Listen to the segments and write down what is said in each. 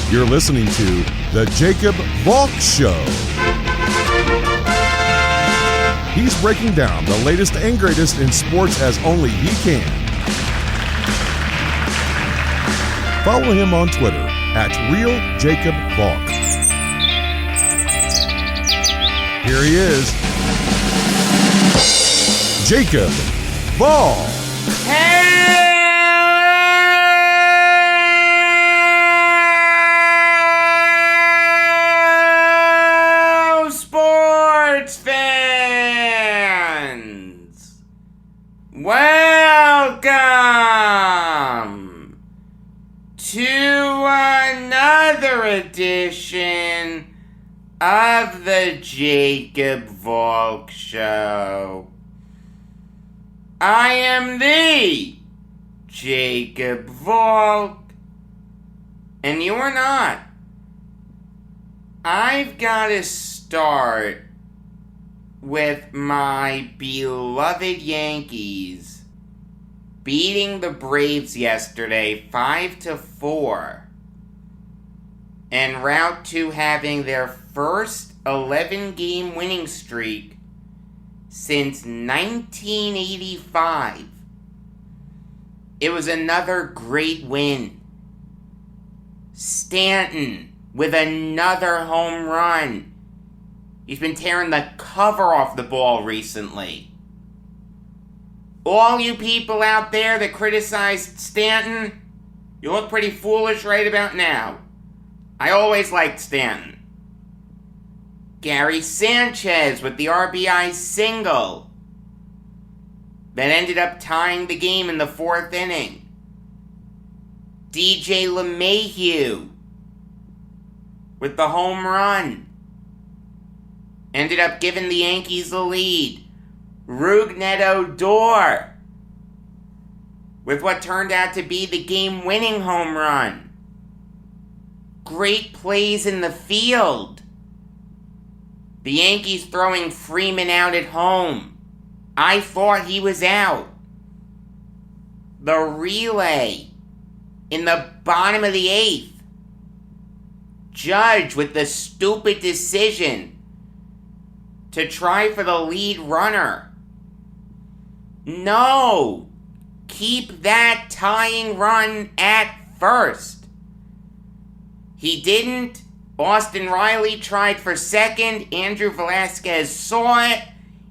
You're listening to The Jacob Valk Show. He's breaking down the latest and greatest in sports as only he can. Follow him on Twitter at RealJacobValk. Here he is, Jacob Valk. Hello, sports fans. Welcome to another edition of the Jacob Valk Show. I am the Jacob Valk, and you're not. I've got to start with my beloved Yankees beating the Braves yesterday 5-4, en route to having their first 11-game winning streak since 1985. It was another great win. Stanton with another home run. He's been tearing the cover off the ball recently. All you people out there that criticized Stanton, you look pretty foolish right about now. I always liked Stanton. Gary Sanchez with the RBI single that ended up tying the game in the fourth inning. DJ LeMahieu with the home run ended up giving the Yankees the lead. Rougned Odor with what turned out to be the game-winning home run. Great plays in the field. The Yankees throwing Freeman out at home. I thought he was out. The relay in the bottom of the eighth. Judge with the stupid decision to try for the lead runner. No! Keep that tying run at first. He didn't. Austin Riley tried for second. Andrew Velasquez saw it.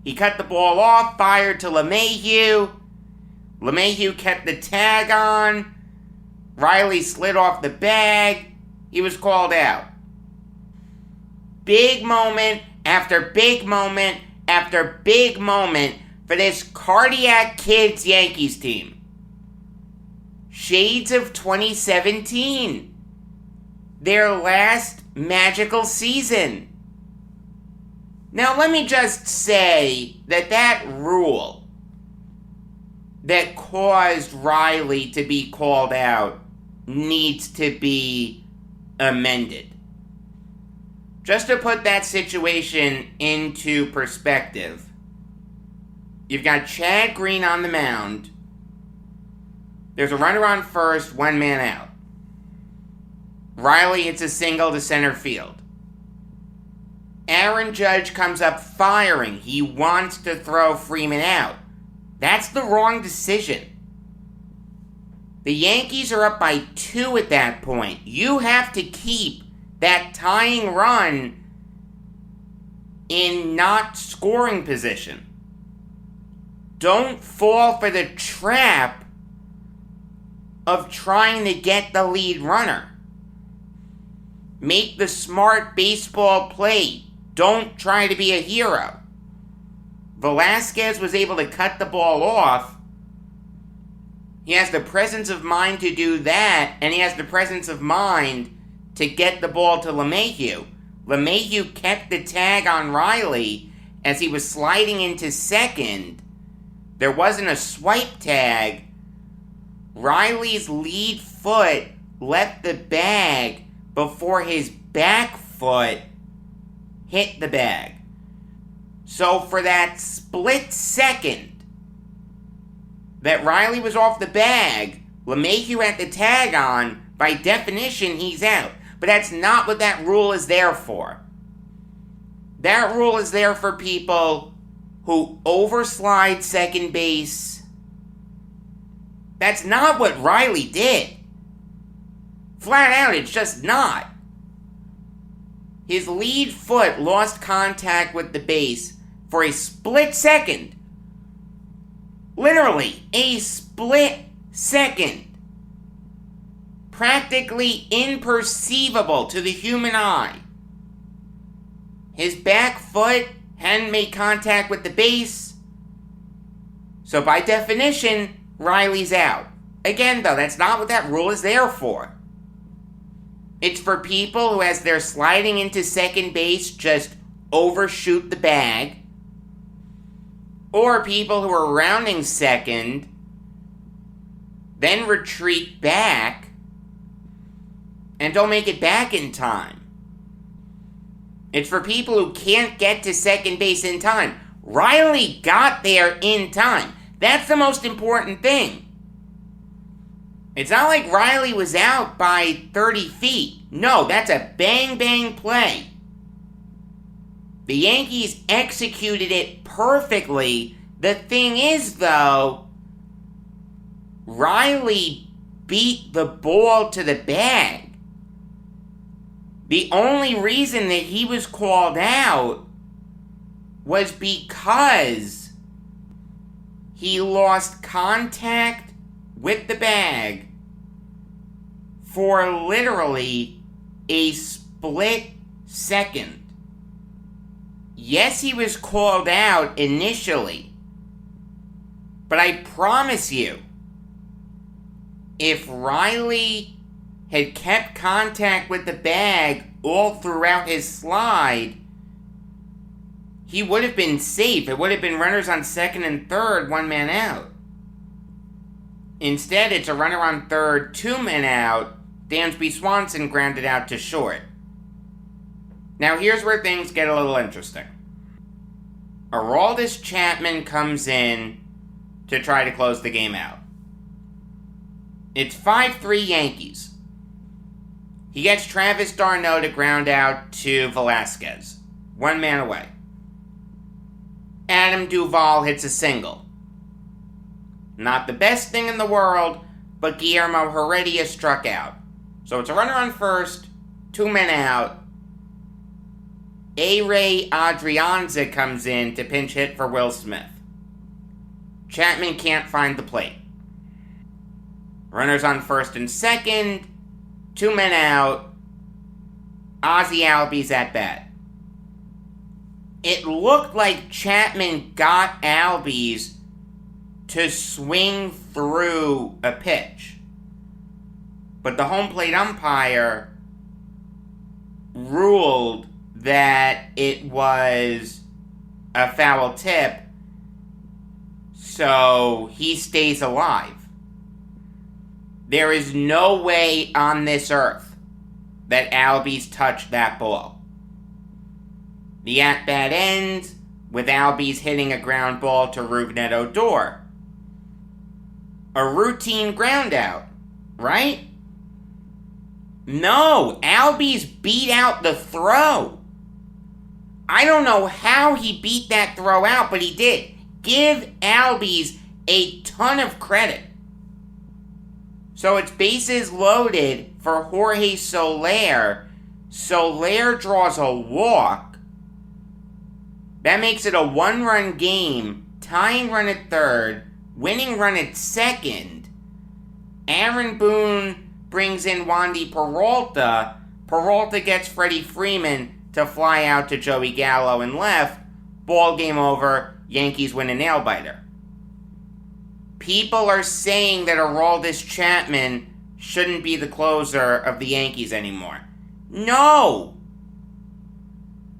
He cut the ball off, fired to LeMahieu. LeMahieu kept the tag on. Riley slid off the bag. He was called out. Big moment after big moment after big moment for this Cardiac Kids Yankees team. Shades of 2017. Their last magical season. Now let me just say that rule that caused Riley to be called out needs to be amended. Just to put that situation into perspective, you've got Chad Green on the mound. There's a runner on first, one man out. Riley hits a single to center field. Aaron Judge comes up firing. He wants to throw Freeman out. That's the wrong decision. The Yankees are up by 2 at that point. You have to keep that tying run in not scoring position. Don't fall for the trap of trying to get the lead runner. Make the smart baseball play. Don't try to be a hero. Velasquez was able to cut the ball off. He has the presence of mind to do that, and he has the presence of mind to get the ball to LeMahieu. LeMahieu kept the tag on Riley as he was sliding into second. There wasn't a swipe tag. Riley's lead foot left the bag before his back foot hit the bag. So for that split second that Riley was off the bag, LeMahieu had the tag on, by definition he's out. But that's not what that rule is there for. That rule is there for people who overslide second base. That's not what Riley did. Flat out, it's just not. His lead foot lost contact with the base for a split second. Literally, a split second. Practically imperceivable to the human eye. His back foot hadn't made contact with the base. So by definition, Riley's out. Again, though, that's not what that rule is there for. It's for people who, as they're sliding into second base, just overshoot the bag. Or people who are rounding second, then retreat back, and don't make it back in time. It's for people who can't get to second base in time. Riley got there in time. That's the most important thing. It's not like Riley was out by 30 feet. No, that's a bang-bang play. The Yankees executed it perfectly. The thing is, though, Riley beat the ball to the bag. The only reason that he was called out was because he lost contact with the bag for literally a split second. Yes, he was called out initially, but I promise you, if Riley had kept contact with the bag all throughout his slide, he would have been safe. It would have been runners on second and third, 1 man out. Instead, it's a runner on third, 2 men out. Dansby Swanson grounded out to short. Now here's where things get a little interesting. Aroldis Chapman comes in to try to close the game out. It's 5-3 Yankees. He gets Travis d'Arnaud to ground out to Velasquez. 1 man away. Adam Duvall hits a single. Not the best thing in the world, but Guillermo Heredia struck out. So it's a runner on first, 2 men out. A-Ray Adrianza comes in to pinch hit for Will Smith. Chapman can't find the plate. Runners on first and second, 2 men out. Ozzie Albies at bat. It looked like Chapman got Albies to swing through a pitch. But the home plate umpire ruled that it was a foul tip, so he stays alive. There is no way on this earth that Albies touched that ball. The at-bat ends with Albies hitting a ground ball to Rougned Odor. A routine ground out, right? No, Albies beat out the throw. I don't know how he beat that throw out, but he did. Give Albies a ton of credit. So it's bases loaded for Jorge Soler. Soler draws a walk. That makes it a 1-run game, tying run at third, winning run at second. Aaron Boone brings in Wandy Peralta. Peralta gets Freddie Freeman to fly out to Joey Gallo in left. Ball game over. Yankees win a nail-biter. People are saying that Aroldis Chapman shouldn't be the closer of the Yankees anymore. No!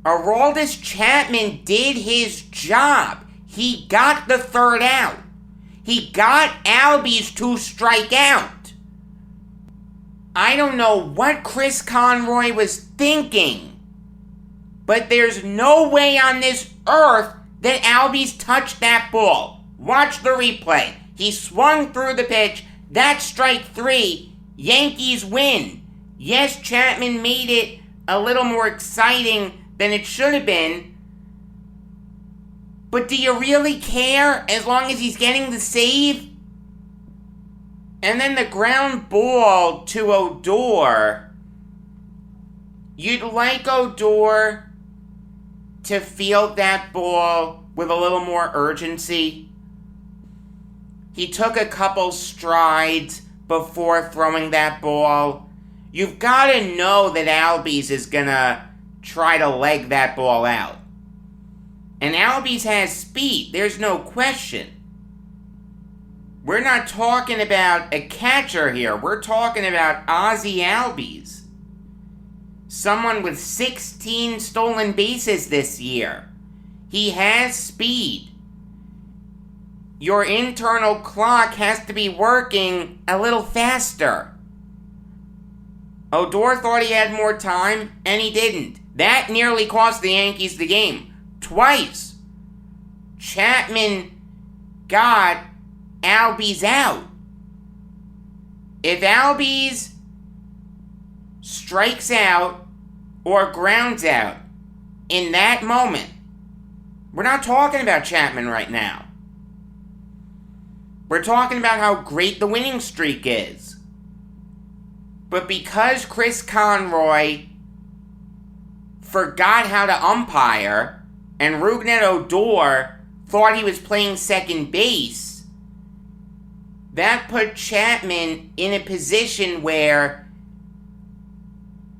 Aroldis Chapman did his job. He got the third out. He got Albies to strike out. I don't know what Chris Conroy was thinking, but there's no way on this earth that Albies touched that ball. Watch the replay. He swung through the pitch. That's strike 3. Yankees win. Yes, Chapman made it a little more exciting than it should have been. But do you really care as long as he's getting the save? And then the ground ball to Odor. You'd like Odor to field that ball with a little more urgency. He took a couple strides before throwing that ball. You've got to know that Albies is going to try to leg that ball out. And Albies has speed, there's no question. We're not talking about a catcher here. We're talking about Ozzie Albies. Someone with 16 stolen bases this year. He has speed. Your internal clock has to be working a little faster. Odor thought he had more time, and he didn't. That nearly cost the Yankees the game. Twice. Chapman got Albies out. If Albies strikes out or grounds out in that moment, we're not talking about Chapman right now. We're talking about how great the winning streak is. But because Chris Conroy forgot how to umpire and Rougned Odor thought he was playing second base, that put Chapman in a position where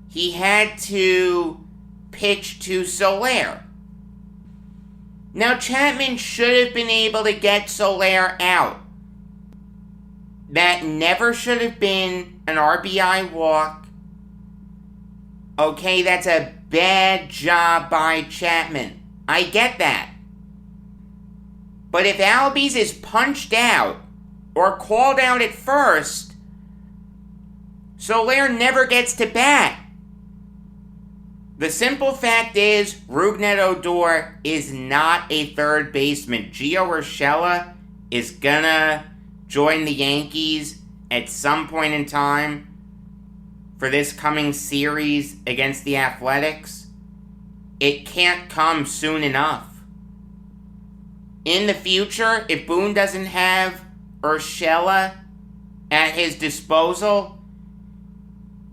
he had to pitch to Soler. Now, Chapman should have been able to get Soler out. That never should have been an RBI walk. Okay, that's a bad job by Chapman. I get that. But if Albies is punched out or called out at first, Soler never gets to bat. The simple fact is, Rougned Odor is not a third baseman. Gio Urshela is gonna join the Yankees at some point in time for this coming series against the Athletics. It can't come soon enough. In the future, if Boone doesn't have Urshela at his disposal,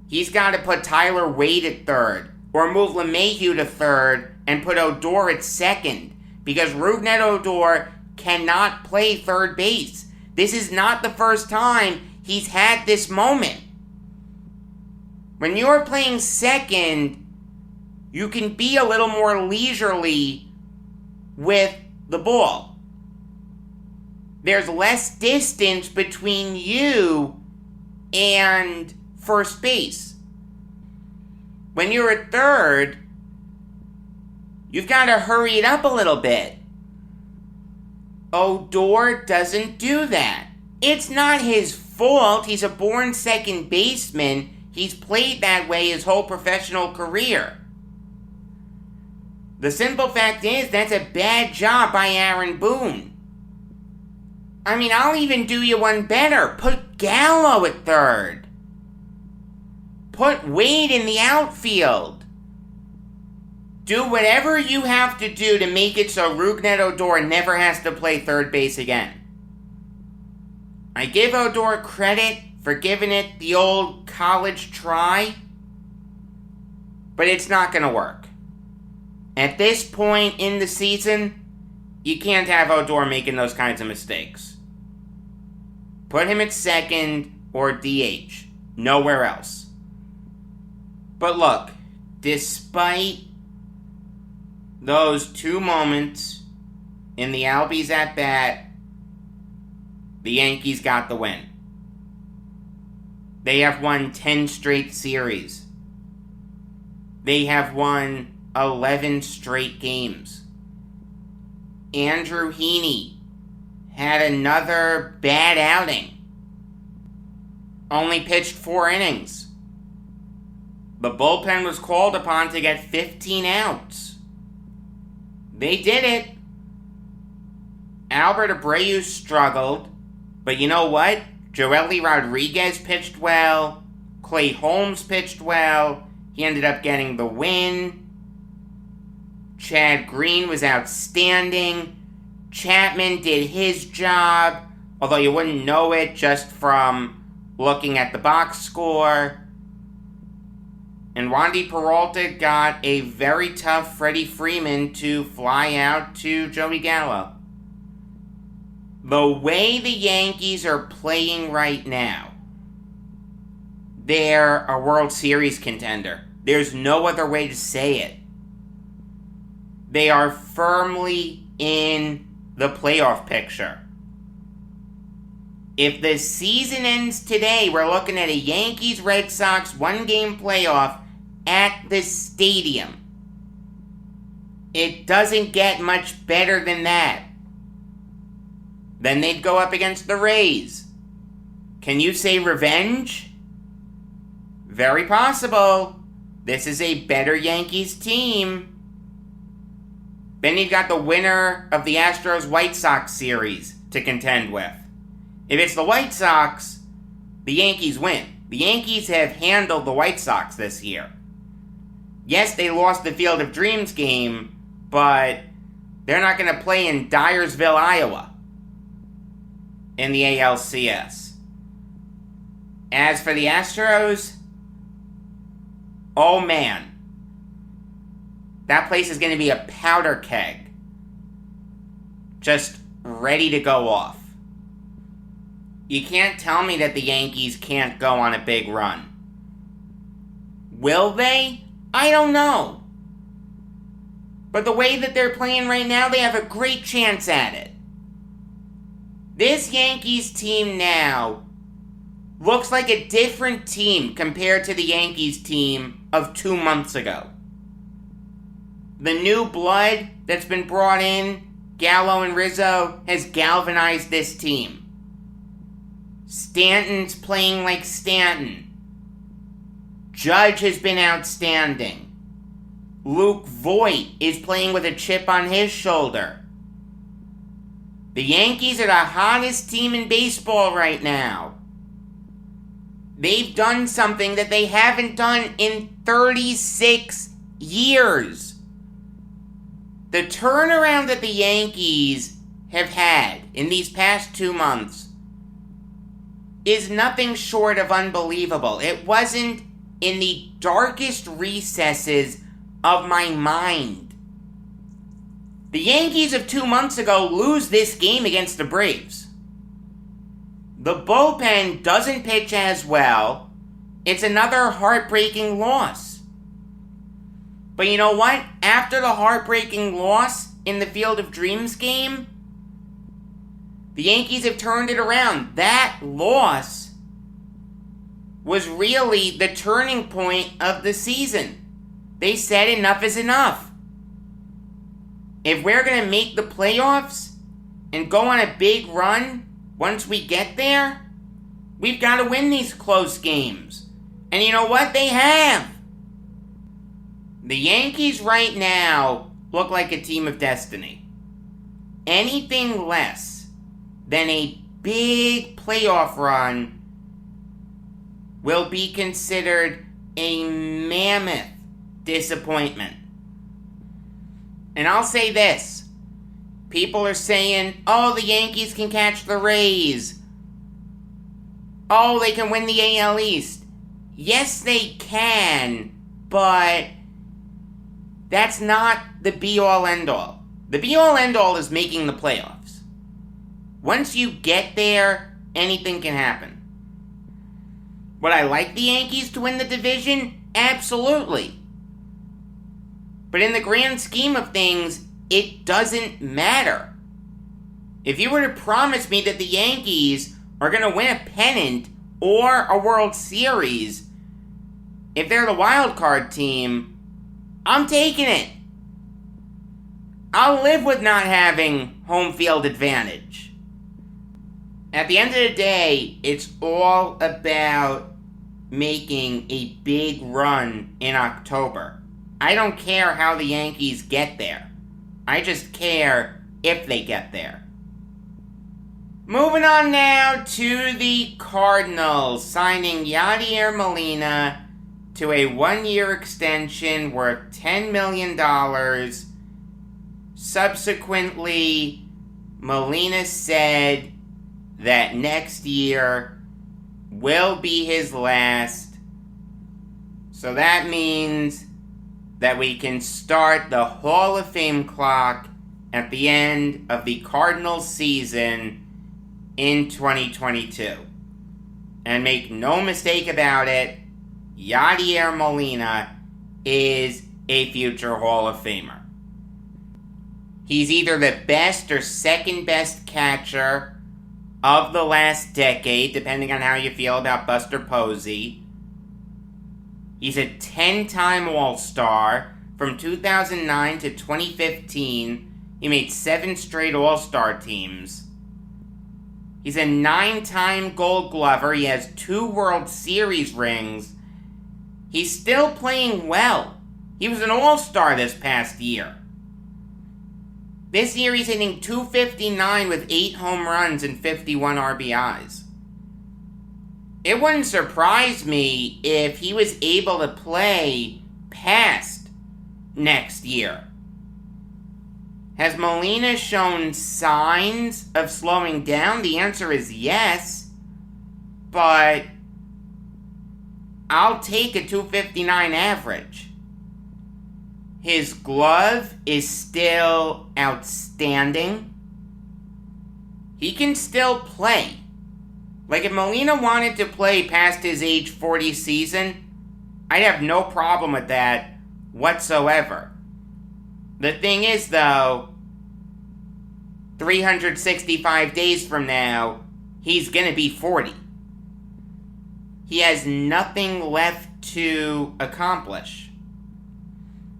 he's got to put Tyler Wade at third, or move LeMahieu to third and put Odor at second, because Rougned Odor cannot play third base. This is not the first time he's had this moment. When you're playing second, you can be a little more leisurely with the ball. There's less distance between you and first base. When you're at third, you've got to hurry it up a little bit. Odor doesn't do that. It's not his fault. He's a born second baseman. He's played that way his whole professional career. The simple fact is, that's a bad job by Aaron Boone. I mean, I'll even do you one better. Put Gallo at third. Put Wade in the outfield. Do whatever you have to do to make it so Rougned Odor never has to play third base again. I give Odor credit for giving it the old college try, but it's not going to work. At this point in the season, you can't have Odor making those kinds of mistakes. Put him at second or DH. Nowhere else. But look, despite those two moments in the Albies at bat, the Yankees got the win. They have won 10 straight series. They have won 11 straight games. Andrew Heaney had another bad outing. Only pitched 4 innings. The bullpen was called upon to get 15 outs. They did it. Albert Abreu struggled, but you know what? Joely Rodriguez pitched well. Clay Holmes pitched well. He ended up getting the win. Chad Green was outstanding. Chapman did his job, although you wouldn't know it just from looking at the box score. And Wandy Peralta got a very tough Freddie Freeman to fly out to Joey Gallo. The way the Yankees are playing right now, they're a World Series contender. There's no other way to say it. They are firmly in the playoff picture. If the season ends today, we're looking at a Yankees-Red Sox one-game playoff at the stadium. It doesn't get much better than that. Then they'd go up against the Rays. Can you say revenge? Very possible. This is a better Yankees team. Then you've got the winner of the Astros-White Sox series to contend with. If it's the White Sox, the Yankees win. The Yankees have handled the White Sox this year. Yes, they lost the Field of Dreams game, but they're not going to play in Dyersville, Iowa in the ALCS. As for the Astros, oh man, that place is going to be a powder keg. Just ready to go off. You can't tell me that the Yankees can't go on a big run. Will they? I don't know. But the way that they're playing right now, they have a great chance at it. This Yankees team now looks like a different team compared to the Yankees team of 2 months ago. The new blood that's been brought in, Gallo and Rizzo, has galvanized this team. Stanton's playing like Stanton. Judge has been outstanding. Luke Voit is playing with a chip on his shoulder. The Yankees are the hottest team in baseball right now. They've done something that they haven't done in 36 years. The turnaround that the Yankees have had in these past 2 months is nothing short of unbelievable. It wasn't in the darkest recesses of my mind. The Yankees of 2 months ago lose this game against the Braves. The bullpen doesn't pitch as well. It's another heartbreaking loss. But you know what? After the heartbreaking loss in the Field of Dreams game, the Yankees have turned it around. That loss was really the turning point of the season. They said enough is enough. If we're going to make the playoffs and go on a big run once we get there, we've got to win these close games. And you know what? They have. The Yankees right now look like a team of destiny. Anything less than a big playoff run will be considered a mammoth disappointment. And I'll say this. People are saying, oh, the Yankees can catch the Rays. Oh, they can win the AL East. Yes, they can, but that's not the be-all, end-all. The be-all, end-all is making the playoffs. Once you get there, anything can happen. Would I like the Yankees to win the division? Absolutely. But in the grand scheme of things, it doesn't matter. If you were to promise me that the Yankees are going to win a pennant or a World Series, if they're the wild card team, I'm taking it. I'll live with not having home field advantage. At the end of the day, it's all about making a big run in October. I don't care how the Yankees get there. I just care if they get there. Moving on now to the Cardinals, signing Yadier Molina to a 1-year extension worth $10 million. Subsequently, Molina said that next year will be his last. So that means that we can start the Hall of Fame clock at the end of the Cardinals season in 2022. And make no mistake about it, Yadier Molina is a future Hall of Famer. He's either the best or second best catcher of the last decade, depending on how you feel about Buster Posey. He's a 10-time All-Star. From 2009 to 2015, he made 7 straight All-Star teams. He's a 9-time Gold Glover. He has 2 World Series rings. He's still playing well. He was an All-Star this past year. This year he's hitting .259 with 8 home runs and 51 RBIs. It wouldn't surprise me if he was able to play past next year. Has Molina shown signs of slowing down? The answer is yes, but I'll take a .259 average. His glove is still outstanding. He can still play. Like, if Molina wanted to play past his age 40 season, I'd have no problem with that whatsoever. The thing is, though, 365 days from now, he's going to be 40. He has nothing left to accomplish.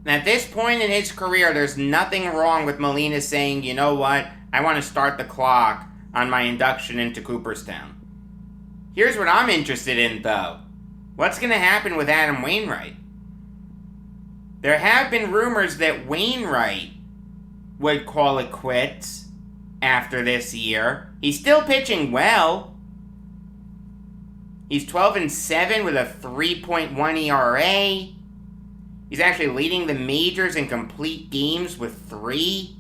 At this point in his career, there's nothing wrong with Molina saying, you know what, I want to start the clock on my induction into Cooperstown. Here's what I'm interested in, though. What's going to happen with Adam Wainwright? There have been rumors that Wainwright would call it quits after this year. He's still pitching well. He's 12-7 with a 3.1 ERA. He's actually leading the majors in complete games with 3.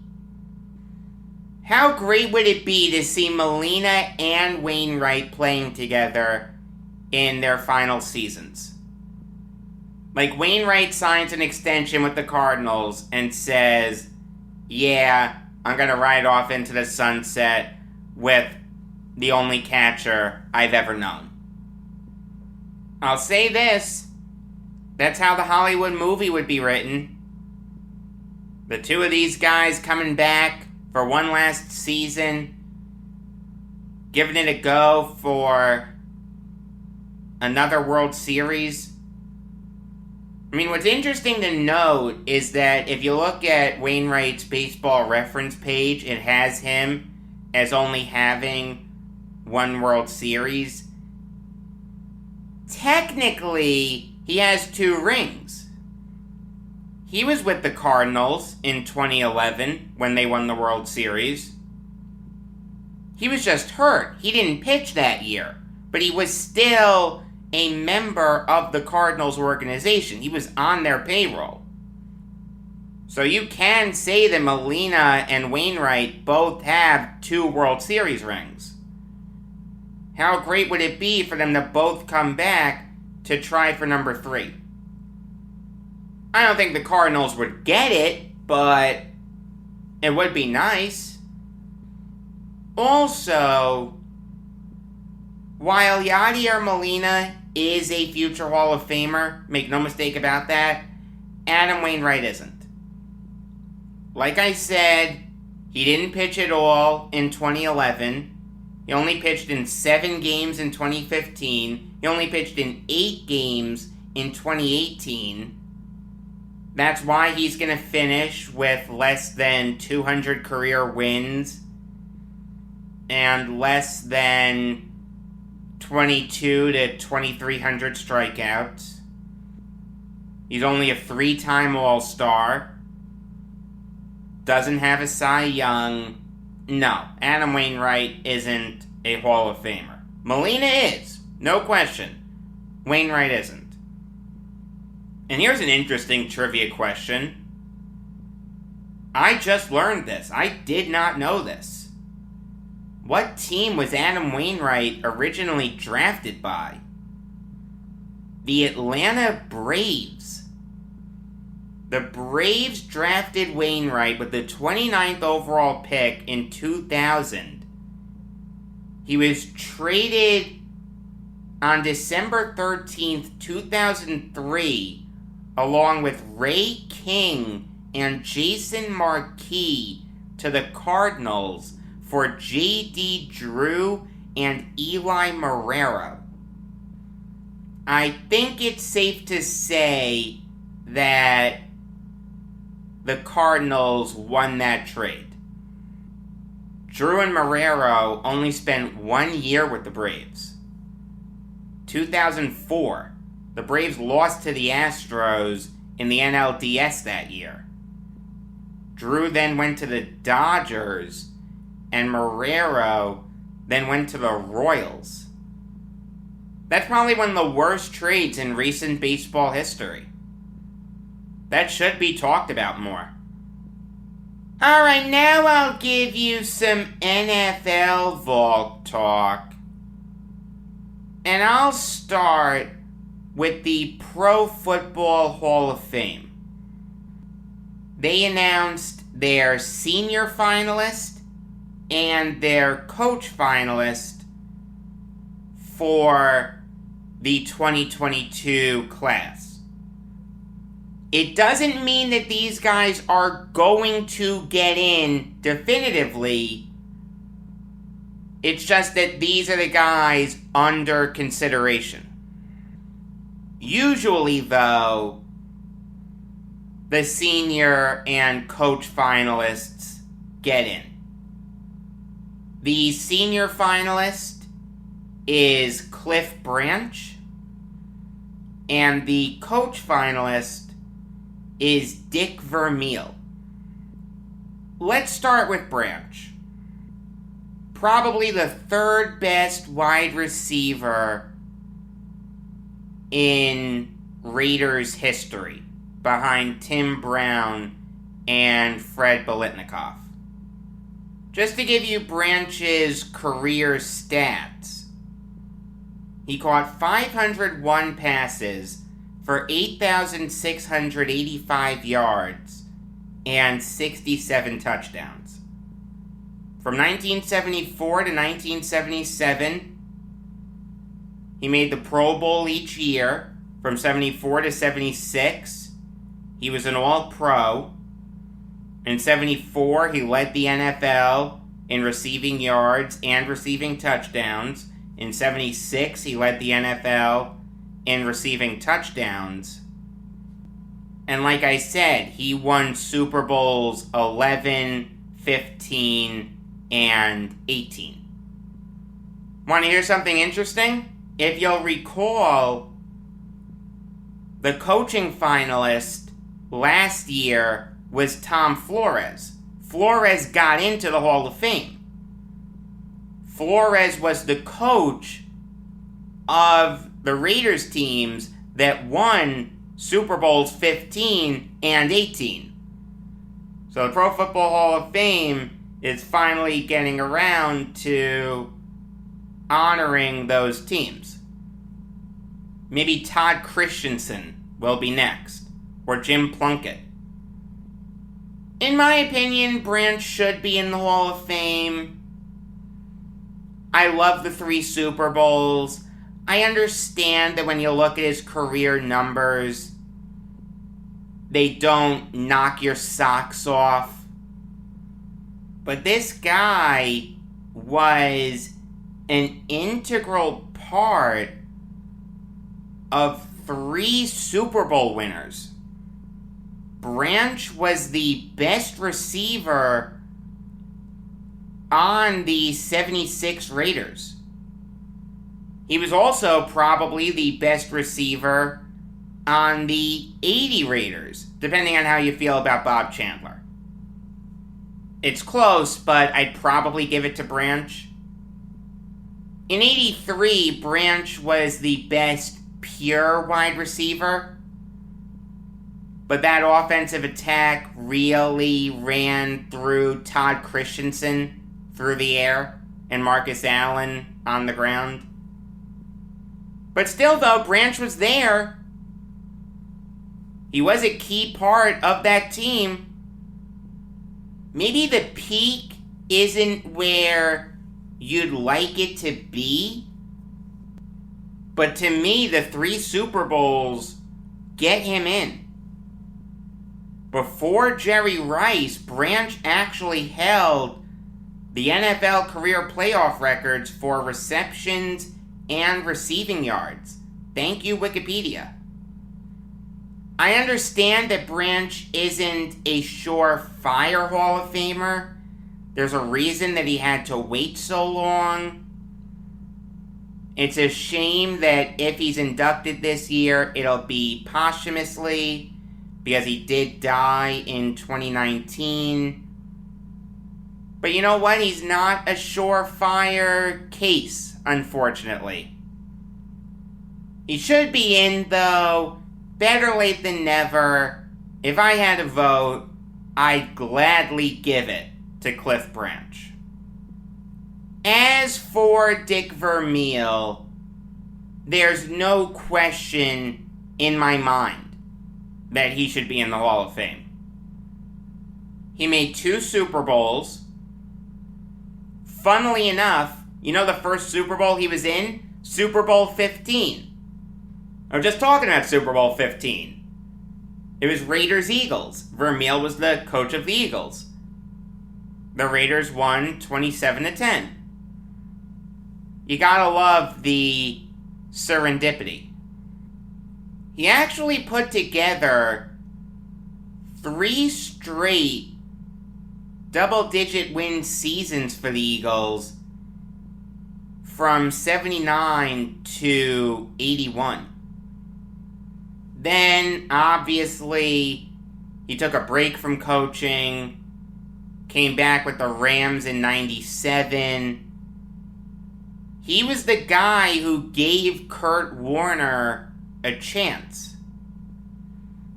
How great would it be to see Molina and Wainwright playing together in their final seasons? Like, Wainwright signs an extension with the Cardinals and says, yeah, I'm going to ride off into the sunset with the only catcher I've ever known. I'll say this. That's how the Hollywood movie would be written. The 2 of these guys coming back for one last season, giving it a go for another World Series. I mean, what's interesting to note is that if you look at Wainwright's baseball reference page, it has him as only having 1 World Series. Technically, he has 2 rings. He was with the Cardinals in 2011 when they won the World Series. He was just hurt. He didn't pitch that year, but he was still a member of the Cardinals organization. He was on their payroll. So you can say that Molina and Wainwright both have 2 World Series rings. How great would it be for them to both come back to try for number 3? I don't think the Cardinals would get it, but it would be nice. Also, while Yadier Molina is a future Hall of Famer, make no mistake about that, Adam Wainwright isn't. Like I said, he didn't pitch at all in 2011. He only pitched in 7 games in 2015. He only pitched in 8 games in 2018. That's why he's going to finish with less than 200 career wins and less than 22 to 2,300 strikeouts. He's only a 3-time All-Star. Doesn't have a Cy Young. No, Adam Wainwright isn't a Hall of Famer. Molina is, no question. Wainwright isn't. And here's an interesting trivia question. I just learned this. I did not know this. What team was Adam Wainwright originally drafted by? The Atlanta Braves. The Braves drafted Wainwright with the 29th overall pick in 2000. He was traded on December 13th, 2003, along with Ray King and Jason Marquis to the Cardinals for J.D. Drew and Eli Marrero. I think it's safe to say that the Cardinals won that trade. Drew and Marrero only spent 1 year with the Braves. 2004, the Braves lost to the Astros in the NLDS that year. Drew then went to the Dodgers, and Marrero then went to the Royals. That's probably one of the worst trades in recent baseball history. That should be talked about more. Alright, now I'll give you some NFL Valk talk. And I'll start with the Pro Football Hall of Fame. They announced their senior finalist and their coach finalist for the 2022 class. It doesn't mean that these guys are going to get in definitively. It's just that these are the guys under consideration. Usually, though, the senior and coach finalists get in. The senior finalist is Cliff Branch, and the coach finalist is Dick Vermeel. Let's start with Branch. Probably the third best wide receiver in Raiders history, behind Tim Brown and Fred Biletnikoff. Just to give you Branch's career stats, he caught 501 passes for 8,685 yards and 67 touchdowns. From 1974 to 1977, he made the Pro Bowl each year. From 74 to 76, he was an All-Pro. In 74, he led the NFL in receiving yards and receiving touchdowns. In 76, he led the NFL in receiving touchdowns. And like I said, he won Super Bowls 11, 15, and 18. Want to hear something interesting? If you'll recall, the coaching finalist last year was Tom Flores. Flores got into the Hall of Fame. Flores was the coach of the Raiders teams that won Super Bowls 15 and 18. So the Pro Football Hall of Fame is finally getting around to honoring those teams. Maybe Todd Christensen will be next, or Jim Plunkett. In my opinion, Branch should be in the Hall of Fame. I love the 3 Super Bowls. I understand that when you look at his career numbers, they don't knock your socks off. But this guy was an integral part of 3 Super Bowl winners. Branch was the best receiver on the 76 Raiders. He was also probably the best receiver on the 80 Raiders, depending on how you feel about Bob Chandler. It's close, but I'd probably give it to Branch. In '83, Branch was the best pure wide receiver, but that offensive attack really ran through Todd Christensen through the air and Marcus Allen on the ground. But still, though, Branch was there. He was a key part of that team. Maybe the peak isn't where you'd like it to be, but to me, the 3 Super Bowls get him in. Before Jerry Rice, Branch actually held the NFL career playoff records for receptions and receiving yards. Thank you, Wikipedia. I understand that Branch isn't a surefire Hall of Famer. There's a reason that he had to wait so long. It's a shame that if he's inducted this year, it'll be posthumously, because he did die in 2019. But you know what? He's not a surefire case, unfortunately. He should be in, though. Better late than never. If I had a vote, I'd gladly give it to Cliff Branch. As for Dick Vermeel, there's no question in my mind that he should be in the Hall of Fame. He made 2 Super Bowls. Funnily enough, you know the first Super Bowl he was in? Super Bowl 15. I'm just talking about Super Bowl 15. It was Raiders-Eagles. Vermeel was the coach of the Eagles. The Raiders won 27-10. You gotta love the serendipity. He actually put together 3 straight double-digit win seasons for the Eagles from 79 to 81. Then, obviously, he took a break from coaching, came back with the Rams in 97. He was the guy who gave Kurt Warner a chance.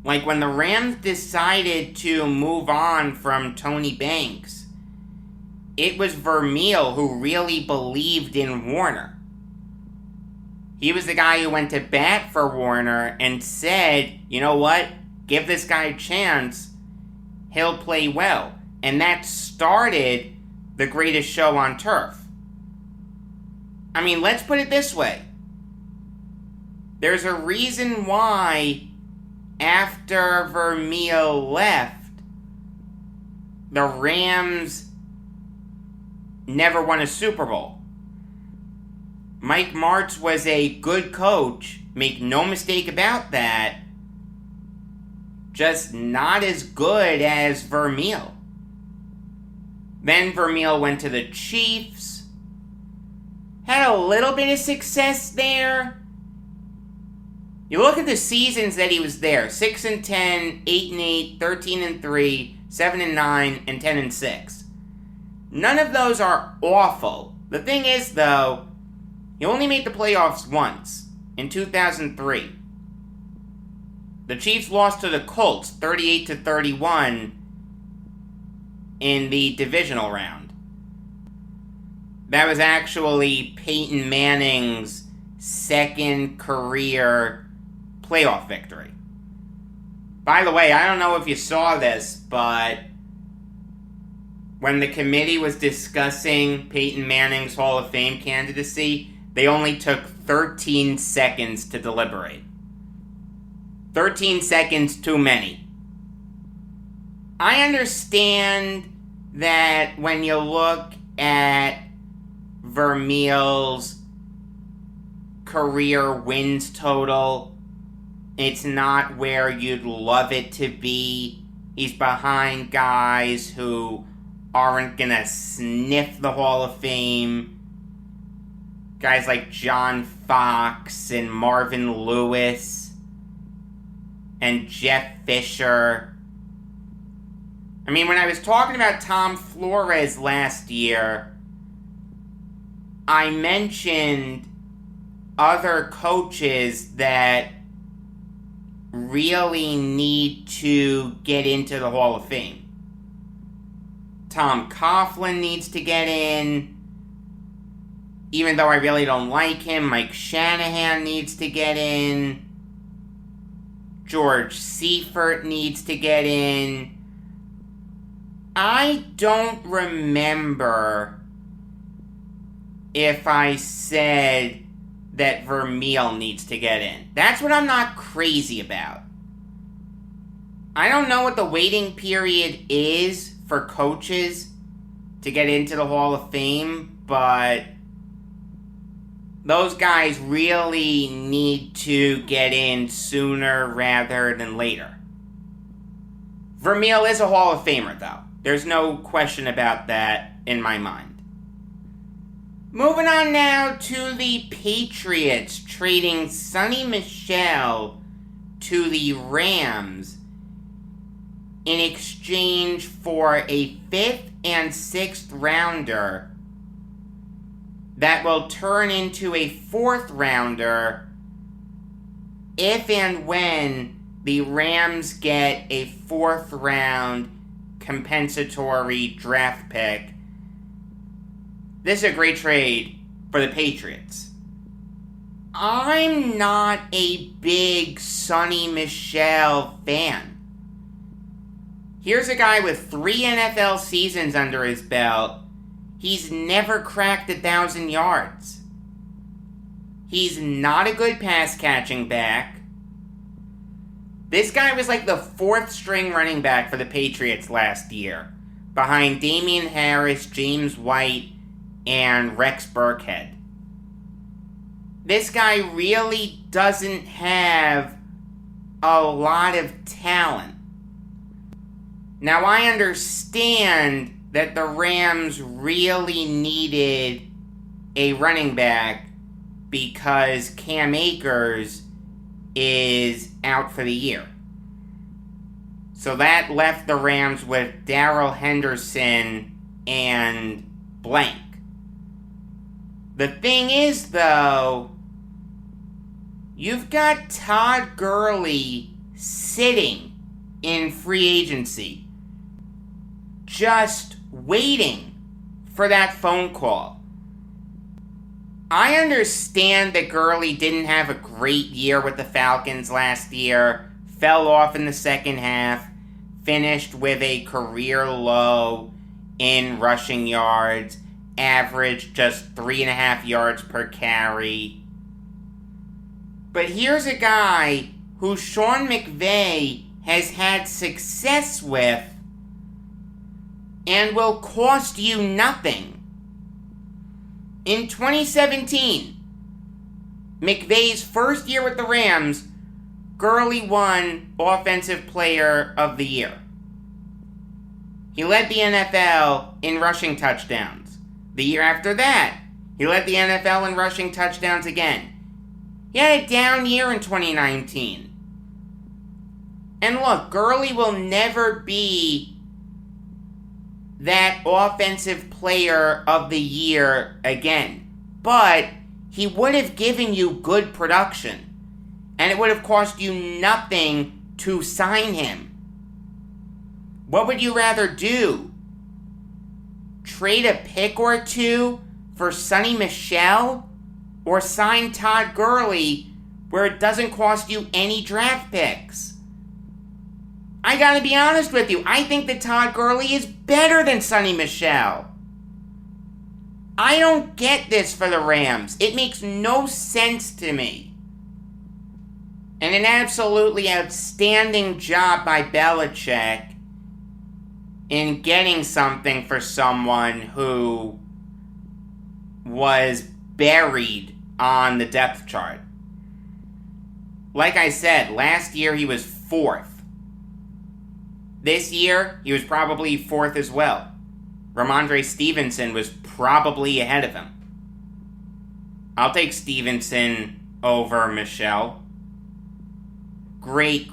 Like when the Rams decided to move on from Tony Banks, it was Vermeel who really believed in Warner. He was the guy who went to bat for Warner and said, you know what, give this guy a chance, he'll play well. And that started the greatest show on turf. I mean, let's put it this way. There's a reason why after Vermeel left, the Rams never won a Super Bowl. Mike Martz was a good coach, make no mistake about that, just not as good as Vermeel. Then Vermeel went to the Chiefs, had a little bit of success there. You look at the seasons that he was there, 6-10, 8-8, 13-3, 7-9, and 10-6. None of those are awful. The thing is, though, he only made the playoffs once, in 2003. The Chiefs lost to the Colts 38-31 in the divisional round. That was actually Peyton Manning's second career playoff victory. By the way, I don't know if you saw this, but when the committee was discussing Peyton Manning's Hall of Fame candidacy, they only took 13 seconds to deliberate. 13 seconds too many. I understand that when you look at Vermeel's career wins total, it's not where you'd love it to be. He's behind guys who aren't gonna sniff the Hall of Fame. Guys like John Fox and Marvin Lewis and Jeff Fisher. I mean, when I was talking about Tom Flores last year, I mentioned other coaches that really need to get into the Hall of Fame. Tom Coughlin needs to get in. Even though I really don't like him, Mike Shanahan needs to get in. George Seifert needs to get in. I don't remember if I said that Vermeel needs to get in. That's what I'm not crazy about. I don't know what the waiting period is for coaches to get into the Hall of Fame, but those guys really need to get in sooner rather than later. Vermeel is a Hall of Famer, though. There's no question about that in my mind. Moving on now to the Patriots trading Sonny Michel to the Rams in exchange for a 5th and 6th rounder that will turn into a 4th rounder if and when the Rams get a 4th round compensatory draft pick. This is a great trade for the Patriots. I'm not a big Sonny Michel fan. Here's a guy with 3 NFL seasons under his belt. He's never cracked 1,000 yards. He's not a good pass-catching back. This guy was like the 4th string running back for the Patriots last year, behind Damian Harris, James White, and Rex Burkhead. This guy really doesn't have a lot of talent. Now, I understand that the Rams really needed a running back because Cam Akers is out for the year. So that left the Rams with Darrell Henderson and blank. The thing is, though, you've got Todd Gurley sitting in free agency, just waiting for that phone call. I understand that Gurley didn't have a great year with the Falcons last year, fell off in the second half, finished with a career low in rushing yards, averaged just 3.5 yards per carry. But here's a guy who Sean McVay has had success with and will cost you nothing. In 2017, McVay's first year with the Rams, Gurley won Offensive Player of the Year. He led the NFL in rushing touchdowns. The year after that, he led the NFL in rushing touchdowns again. He had a down year in 2019. And look, Gurley will never be that Offensive Player of the Year again. But he would have given you good production. And it would have cost you nothing to sign him. What would you rather do? Trade a pick or two for Sonny Michel? Or sign Todd Gurley where it doesn't cost you any draft picks? I gotta be honest with you, I think that Todd Gurley is better than Sonny Michel. I don't get this for the Rams. It makes no sense to me. And an absolutely outstanding job by Belichick in getting something for someone who was buried on the depth chart. Like I said, last year he was 4th. This year, he was probably 4th as well. Ramondre Stevenson was probably ahead of him. I'll take Stevenson over Michel. Great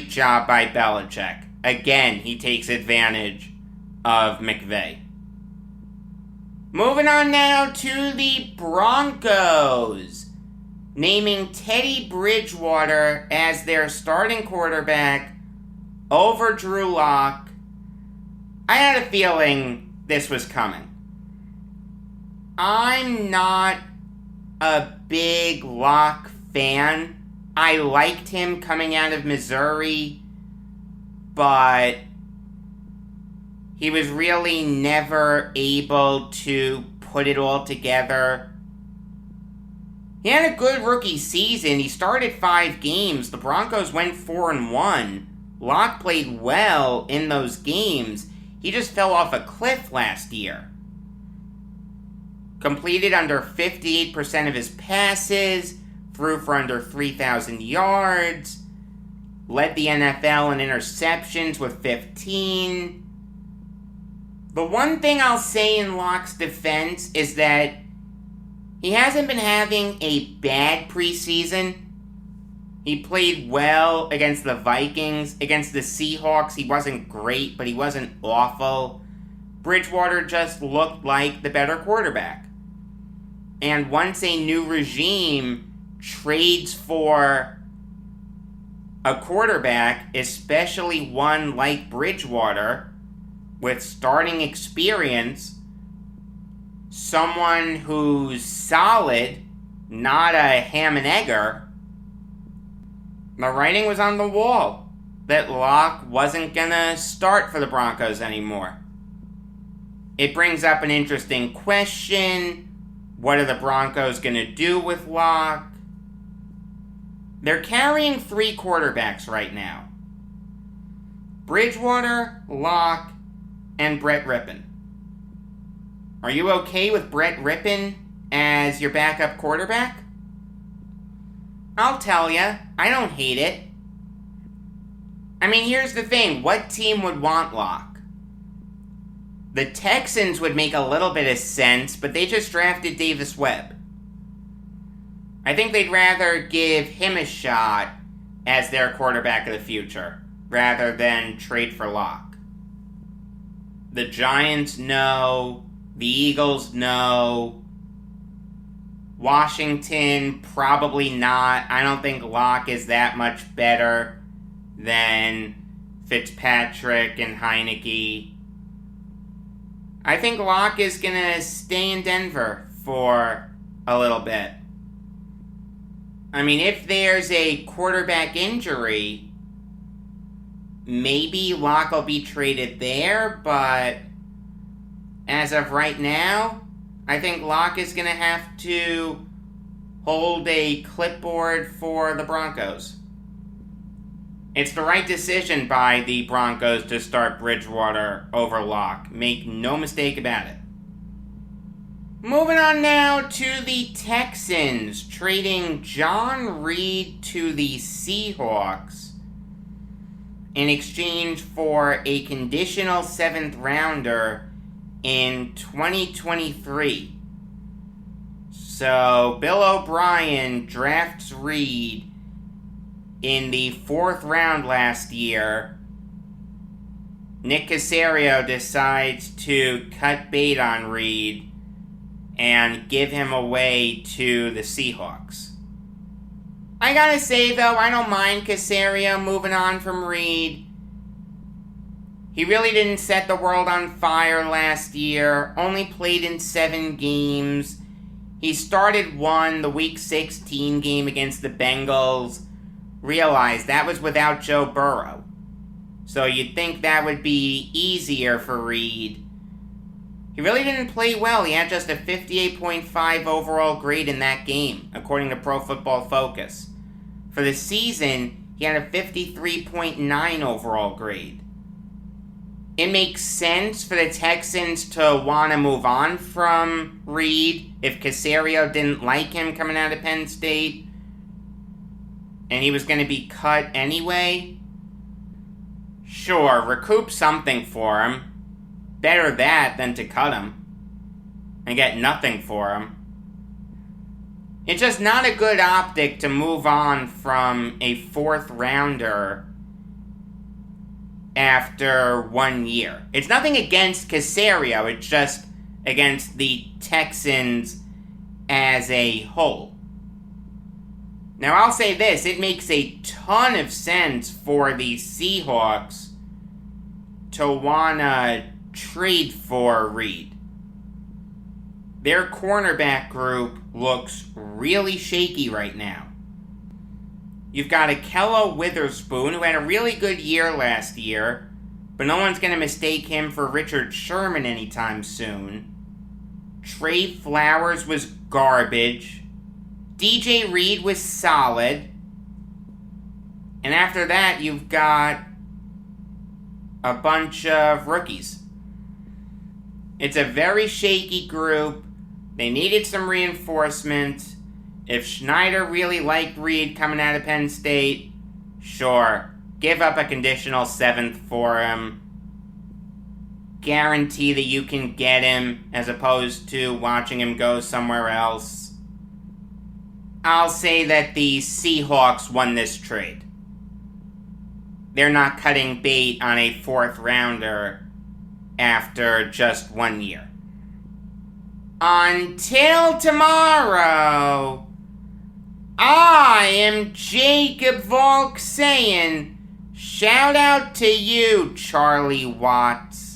job by Belichick. again, he takes advantage of McVay. Moving on now to the Broncos, naming Teddy Bridgewater as their starting quarterback over Drew Lock. I had a feeling this was coming. I'm not a big Lock fan. I liked him coming out of Missouri, but he was really never able to put it all together. He had a good rookie season. He started 5 games. The Broncos went 4-1. Lock played well in those games. He just fell off a cliff last year. Completed under 58% of his passes, threw for under 3,000 yards, led the NFL in interceptions with 15. The one thing I'll say in Lock's defense is that he hasn't been having a bad preseason. He played well against the Vikings. Against the Seahawks, he wasn't great, but he wasn't awful. Bridgewater just looked like the better quarterback. And once a new regime trades for a quarterback, especially one like Bridgewater, with starting experience, someone who's solid, not a ham and egger, the writing was on the wall that Lock wasn't gonna start for the Broncos anymore. It brings up an interesting question. What are the Broncos gonna do with Lock? They're carrying 3 quarterbacks right now. Bridgewater, Lock, and Brett Rippon. Are you okay with Brett Rippon as your backup quarterback? I'll tell ya, I don't hate it. I mean, here's the thing. What team would want Lock? The Texans would make a little bit of sense, but they just drafted Davis Webb. I think they'd rather give him a shot as their quarterback of the future, rather than trade for Lock. The Giants know. The Eagles know. Washington, probably not. I don't think Lock is that much better than Fitzpatrick and Heineke. I think Lock is going to stay in Denver for a little bit. I mean, if there's a quarterback injury, maybe Lock will be traded there, but as of right now, I think Lock is going to have to hold a clipboard for the Broncos. It's the right decision by the Broncos to start Bridgewater over Lock. Make no mistake about it. Moving on now to the Texans, trading John Reed to the Seahawks in exchange for a conditional 7th rounder in 2023. So Bill O'Brien drafts Reed in the 4th round last year. Nick Caserio decides to cut bait on Reed and give him away to the Seahawks. I gotta say though, I don't mind Caserio moving on from Reed. He really didn't set the world on fire last year, only played in 7 games. He started the Week 16 game against the Bengals. Realized that was without Joe Burrow. So you'd think that would be easier for Reed. He really didn't play well. He had just a 58.5 overall grade in that game, according to Pro Football Focus. For the season, he had a 53.9 overall grade. It makes sense for the Texans to want to move on from Reed if Caserio didn't like him coming out of Penn State and he was going to be cut anyway. Sure, recoup something for him. Better that than to cut him and get nothing for him. It's just not a good optic to move on from a 4th rounder after 1 year. It's nothing against Caserio, it's just against the Texans as a whole. Now, I'll say this, it makes a ton of sense for the Seahawks to wanna trade for Reed. Their cornerback group looks really shaky right now. You've got Akello Witherspoon, who had a really good year last year, but no one's going to mistake him for Richard Sherman anytime soon. Trey Flowers was garbage. DJ Reed was solid. And after that, you've got a bunch of rookies. It's a very shaky group. They needed some reinforcement. If Schneider really liked Reed coming out of Penn State, sure, give up a conditional 7th for him. Guarantee that you can get him as opposed to watching him go somewhere else. I'll say that the Seahawks won this trade. They're not cutting bait on a 4th rounder after just 1 year. Until tomorrow, I am Jacob Valk saying, shout out to you, Charlie Watts.